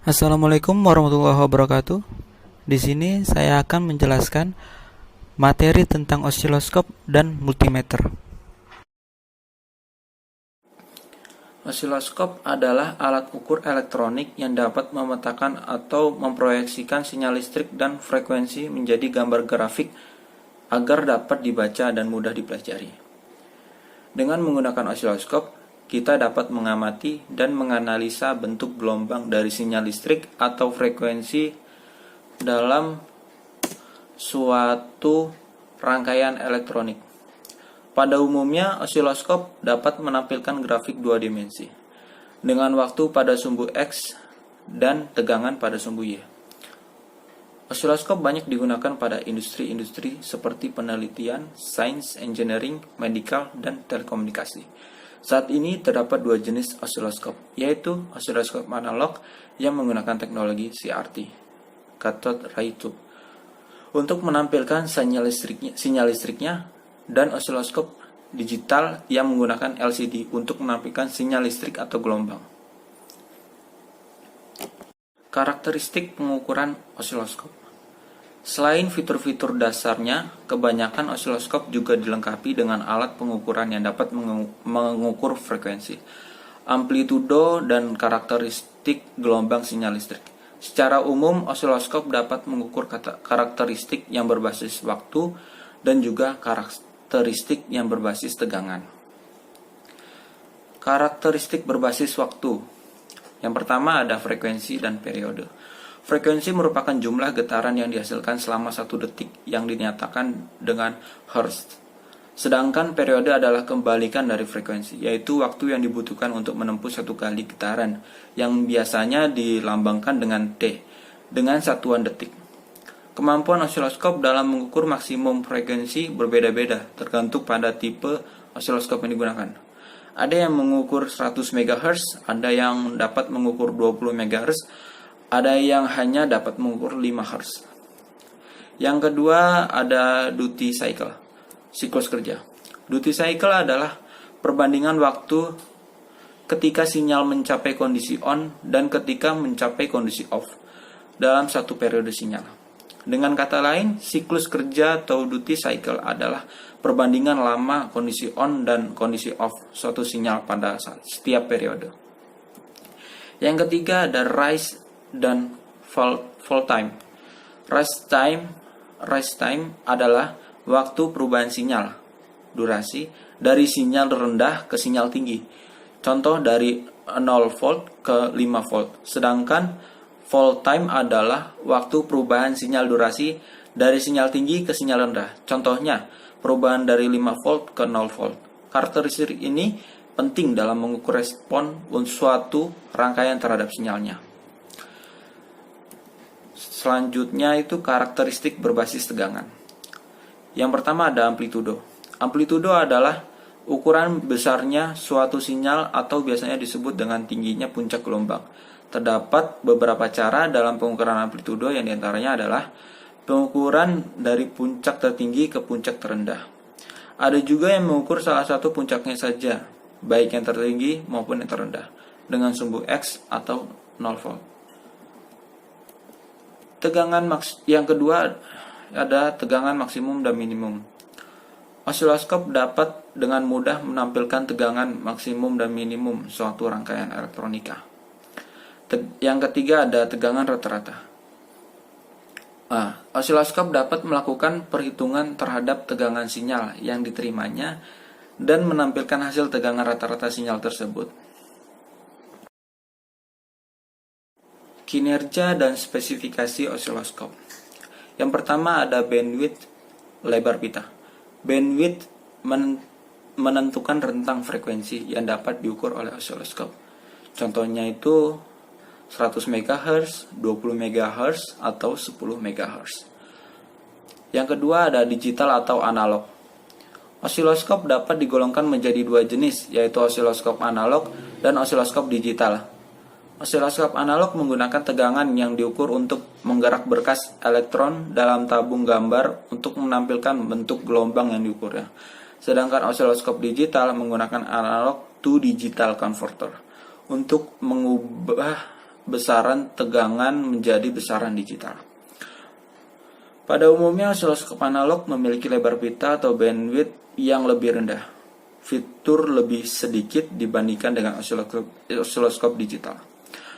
Assalamualaikum warahmatullahi wabarakatuh. Di sini saya akan menjelaskan materi tentang osiloskop dan multimeter. Osiloskop adalah alat ukur elektronik yang dapat memetakan atau memproyeksikan sinyal listrik dan frekuensi menjadi gambar grafik agar dapat dibaca dan mudah dipelajari. Dengan menggunakan osiloskop, kita dapat mengamati dan menganalisa bentuk gelombang dari sinyal listrik atau frekuensi dalam suatu rangkaian elektronik. Pada umumnya, osiloskop dapat menampilkan grafik dua dimensi dengan waktu pada sumbu X dan tegangan pada sumbu Y. Osiloskop banyak digunakan pada industri-industri seperti penelitian, sains, engineering, medical, dan telekomunikasi. Saat ini terdapat dua jenis osiloskop, yaitu osiloskop analog yang menggunakan teknologi CRT, cathode ray tube, untuk menampilkan sinyal listriknya, dan osiloskop digital yang menggunakan LCD untuk menampilkan sinyal listrik atau gelombang. Karakteristik pengukuran osiloskop. Selain fitur-fitur dasarnya, kebanyakan osiloskop juga dilengkapi dengan alat pengukuran yang dapat mengukur frekuensi, amplitudo, dan karakteristik gelombang sinyal listrik. Secara umum, osiloskop dapat mengukur karakteristik yang berbasis waktu dan juga karakteristik yang berbasis tegangan. Karakteristik berbasis waktu. Yang pertama ada frekuensi dan periode. Frekuensi merupakan jumlah getaran yang dihasilkan selama 1 detik yang dinyatakan dengan Hertz. Sedangkan periode adalah kebalikan dari frekuensi, yaitu waktu yang dibutuhkan untuk menempuh 1 kali getaran, yang biasanya dilambangkan dengan T, dengan satuan detik. Kemampuan osiloskop dalam mengukur maksimum frekuensi berbeda-beda, tergantung pada tipe osiloskop yang digunakan. Ada yang mengukur 100 MHz, ada yang dapat mengukur 20 MHz, ada yang hanya dapat mengukur 5 Hz. Yang kedua ada duty cycle, siklus kerja. Duty cycle adalah perbandingan waktu ketika sinyal mencapai kondisi on dan ketika mencapai kondisi off dalam satu periode sinyal. Dengan kata lain, siklus kerja atau duty cycle adalah perbandingan lama kondisi on dan kondisi off suatu sinyal pada setiap periode. Yang ketiga ada rise dan fall time. Rise time adalah waktu perubahan sinyal, durasi dari sinyal rendah ke sinyal tinggi. Contoh dari 0 volt ke 5 volt. Sedangkan fall time adalah waktu perubahan sinyal durasi dari sinyal tinggi ke sinyal rendah. Contohnya, perubahan dari 5 volt ke 0 volt. Karakteristik ini penting dalam mengukur respon suatu rangkaian terhadap sinyalnya. Selanjutnya itu karakteristik berbasis tegangan. Yang pertama ada amplitudo. Amplitudo adalah ukuran besarnya suatu sinyal atau biasanya disebut dengan tingginya puncak gelombang. Terdapat beberapa cara dalam pengukuran amplitudo, yang diantaranya adalah pengukuran dari puncak tertinggi ke puncak terendah. Ada juga yang mengukur salah satu puncaknya saja, baik yang tertinggi maupun yang terendah, dengan sumbu X atau 0 volt. Yang kedua ada tegangan maksimum dan minimum. Osiloskop dapat dengan mudah menampilkan tegangan maksimum dan minimum suatu rangkaian elektronika. Yang ketiga ada tegangan rata-rata. Osiloskop dapat melakukan perhitungan terhadap tegangan sinyal yang diterimanya dan menampilkan hasil tegangan rata-rata sinyal tersebut. Kinerja dan spesifikasi osiloskop. Yang pertama ada bandwidth, lebar pita. Bandwidth menentukan rentang frekuensi yang dapat diukur oleh osiloskop. Contohnya itu 100 MHz, 20 MHz, atau 10 MHz. Yang kedua ada digital atau analog. Osiloskop dapat digolongkan menjadi dua jenis, yaitu osiloskop analog dan osiloskop digital. Osiloskop analog menggunakan tegangan yang diukur untuk menggerak berkas elektron dalam tabung gambar untuk menampilkan bentuk gelombang yang diukurnya. Sedangkan osiloskop digital menggunakan analog to digital converter untuk mengubah besaran tegangan menjadi besaran digital. Pada umumnya osiloskop analog memiliki lebar pita atau bandwidth yang lebih rendah, fitur lebih sedikit dibandingkan dengan osiloskop digital.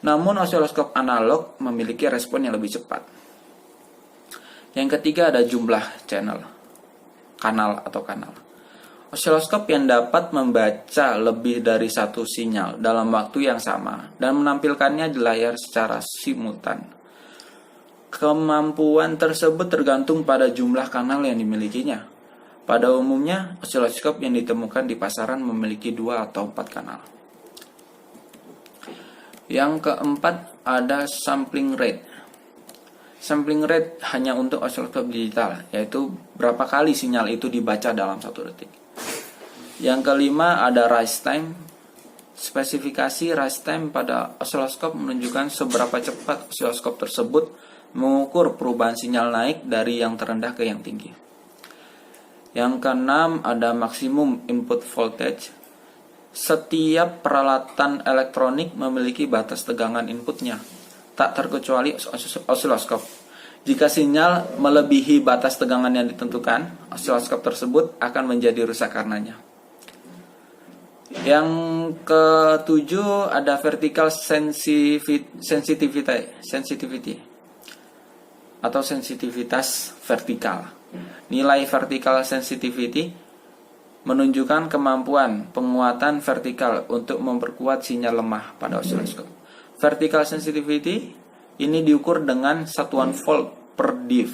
Namun osiloskop analog memiliki respon yang lebih cepat. Yang ketiga ada jumlah kanal. Osiloskop yang dapat membaca lebih dari satu sinyal dalam waktu yang sama dan menampilkannya di layar secara simultan. Kemampuan tersebut tergantung pada jumlah kanal yang dimilikinya. Pada umumnya, osiloskop yang ditemukan di pasaran memiliki 2 atau 4 kanal. Yang keempat ada sampling rate. Sampling rate hanya untuk osiloskop digital, yaitu berapa kali sinyal itu dibaca dalam 1 detik. Yang kelima ada rise time. Spesifikasi rise time pada osiloskop menunjukkan seberapa cepat osiloskop tersebut mengukur perubahan sinyal naik dari yang terendah ke yang tinggi. Yang keenam ada maksimum input voltage. Setiap peralatan elektronik memiliki batas tegangan inputnya, tak terkecuali osiloskop. Jika sinyal melebihi batas tegangan yang ditentukan, osiloskop tersebut akan menjadi rusak karenanya. Yang ketujuh ada vertical sensitivity atau sensitivitas vertikal. Nilai vertical sensitivity menunjukkan kemampuan penguatan vertikal untuk memperkuat sinyal lemah pada osiloskop. Vertical sensitivity ini diukur dengan satuan volt per div.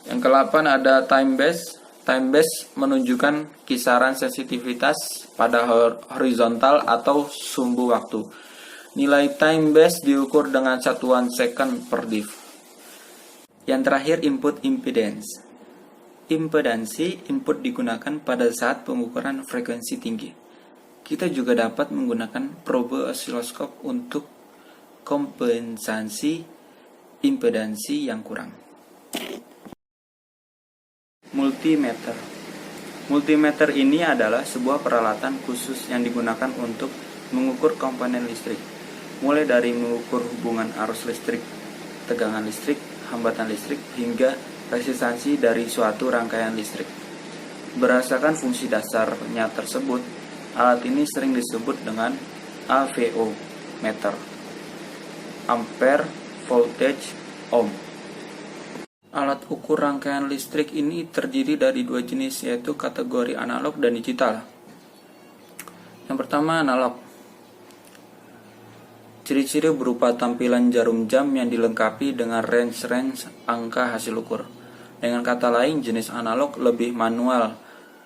Yang ke-8 ada time base. Time base menunjukkan kisaran sensitivitas pada horizontal atau sumbu waktu. Nilai time base diukur dengan satuan second per div. Yang terakhir input impedance. Impedansi input digunakan pada saat pengukuran frekuensi tinggi. Kita juga dapat menggunakan probe osiloskop untuk kompensasi impedansi yang kurang. Multimeter. Multimeter ini adalah sebuah peralatan khusus yang digunakan untuk mengukur komponen listrik, mulai dari mengukur hubungan arus listrik, tegangan listrik, hambatan listrik, hingga resistansi dari suatu rangkaian listrik. Berdasarkan fungsi dasarnya tersebut, alat ini sering disebut dengan AVO meter, ampere, voltage, ohm. Alat ukur rangkaian listrik ini terdiri dari 2 jenis, yaitu kategori analog dan digital. Yang pertama analog. Ciri-ciri berupa tampilan jarum jam yang dilengkapi dengan range angka hasil ukur. Dengan kata lain, jenis analog lebih manual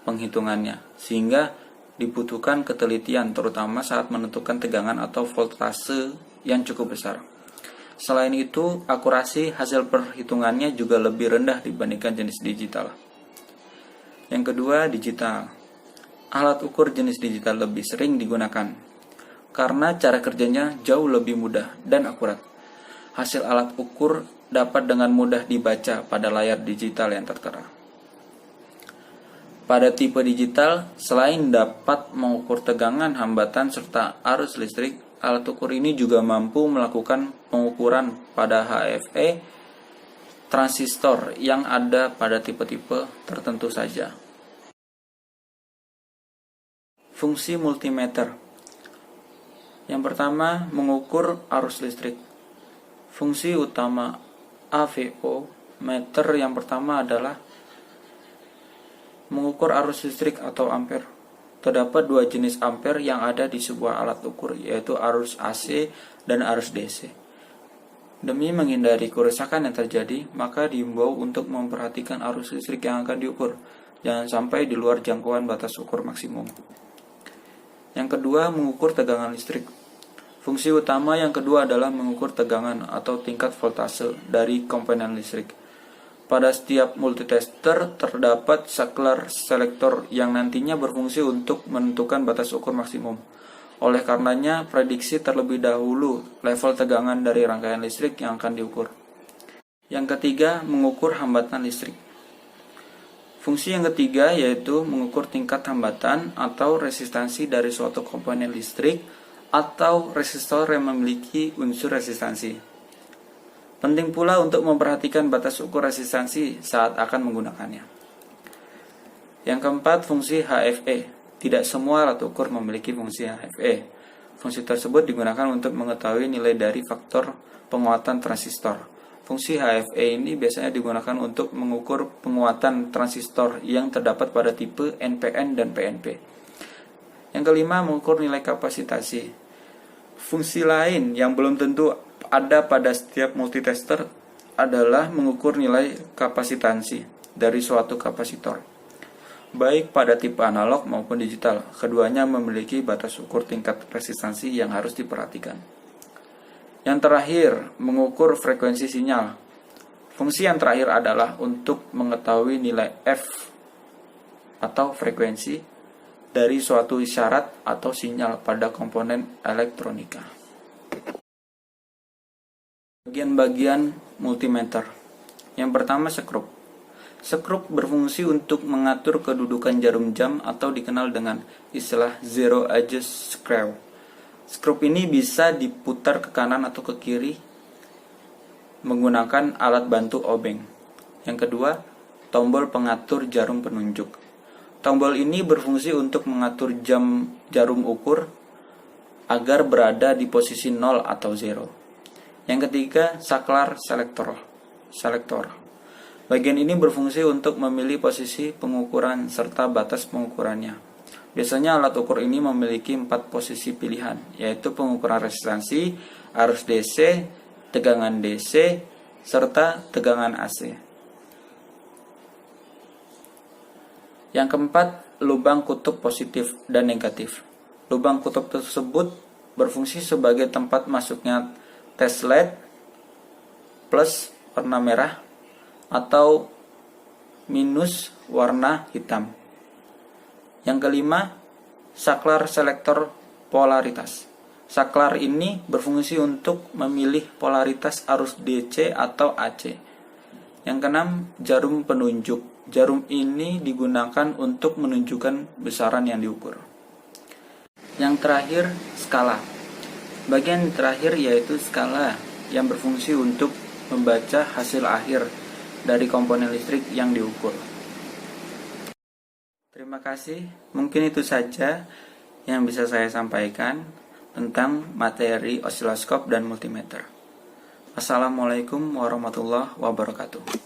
penghitungannya, sehingga dibutuhkan ketelitian terutama saat menentukan tegangan atau voltase yang cukup besar. Selain itu, akurasi hasil perhitungannya juga lebih rendah dibandingkan jenis digital. Yang kedua, digital. Alat ukur jenis digital lebih sering digunakan karena cara kerjanya jauh lebih mudah dan akurat. Hasil alat ukur dapat dengan mudah dibaca pada layar digital yang tertera. Pada tipe digital, selain dapat mengukur tegangan, hambatan, serta arus listrik, alat ukur ini juga mampu melakukan pengukuran pada HFE transistor yang ada pada tipe-tipe tertentu saja. Fungsi multimeter. Yang pertama, mengukur arus listrik. Fungsi utama AVO meter yang pertama adalah mengukur arus listrik atau ampere. Terdapat 2 jenis ampere yang ada di sebuah alat ukur, yaitu arus AC dan arus DC. Demi menghindari kerusakan yang terjadi, maka diimbau untuk memperhatikan arus listrik yang akan diukur. Jangan sampai di luar jangkauan batas ukur maksimum. Yang kedua, mengukur tegangan listrik. Fungsi utama yang kedua adalah mengukur tegangan atau tingkat voltase dari komponen listrik. Pada setiap multitester terdapat saklar selektor yang nantinya berfungsi untuk menentukan batas ukur maksimum. Oleh karenanya, prediksi terlebih dahulu level tegangan dari rangkaian listrik yang akan diukur. Yang ketiga, mengukur hambatan listrik. Fungsi yang ketiga yaitu mengukur tingkat hambatan atau resistansi dari suatu komponen listrik atau resistor yang memiliki unsur resistansi. Penting pula untuk memperhatikan batas ukur resistansi saat akan menggunakannya. Yang keempat, fungsi HFE. Tidak semua alat ukur memiliki fungsi HFE. Fungsi tersebut digunakan untuk mengetahui nilai dari faktor penguatan transistor. Fungsi HFE ini biasanya digunakan untuk mengukur penguatan transistor yang terdapat pada tipe NPN dan PNP. Yang kelima, mengukur nilai kapasitasi. Fungsi lain yang belum tentu ada pada setiap multitester adalah mengukur nilai kapasitansi dari suatu kapasitor, baik pada tipe analog maupun digital. Keduanya memiliki batas ukur tingkat resistansi yang harus diperhatikan. Yang terakhir, mengukur frekuensi sinyal. Fungsi yang terakhir adalah untuk mengetahui nilai F atau frekuensi dari suatu isyarat atau sinyal pada komponen elektronika. Bagian-bagian multimeter. Yang pertama, sekrup. Sekrup berfungsi untuk mengatur kedudukan jarum jam atau dikenal dengan istilah zero edge screw. Skrup ini bisa diputar ke kanan atau ke kiri menggunakan alat bantu obeng. Yang kedua, tombol pengatur jarum penunjuk. Tombol ini berfungsi untuk mengatur jarum ukur agar berada di posisi 0 atau 0. Yang ketiga, saklar selektor. Bagian ini berfungsi untuk memilih posisi pengukuran serta batas pengukurannya. Biasanya alat ukur ini memiliki 4 posisi pilihan, yaitu pengukuran resistansi, arus DC, tegangan DC, serta tegangan AC. Yang keempat, lubang kutub positif dan negatif. Lubang kutub tersebut berfungsi sebagai tempat masuknya test LED plus warna merah atau minus warna hitam. Yang kelima, saklar selektor polaritas. Saklar ini berfungsi untuk memilih polaritas arus DC atau AC. Yang keenam, jarum penunjuk. Jarum ini digunakan untuk menunjukkan besaran yang diukur. Yang terakhir, skala. Bagian terakhir yaitu skala yang berfungsi untuk membaca hasil akhir dari komponen listrik yang diukur. Terima kasih, mungkin itu saja yang bisa saya sampaikan tentang materi osiloskop dan multimeter. Assalamualaikum warahmatullahi wabarakatuh.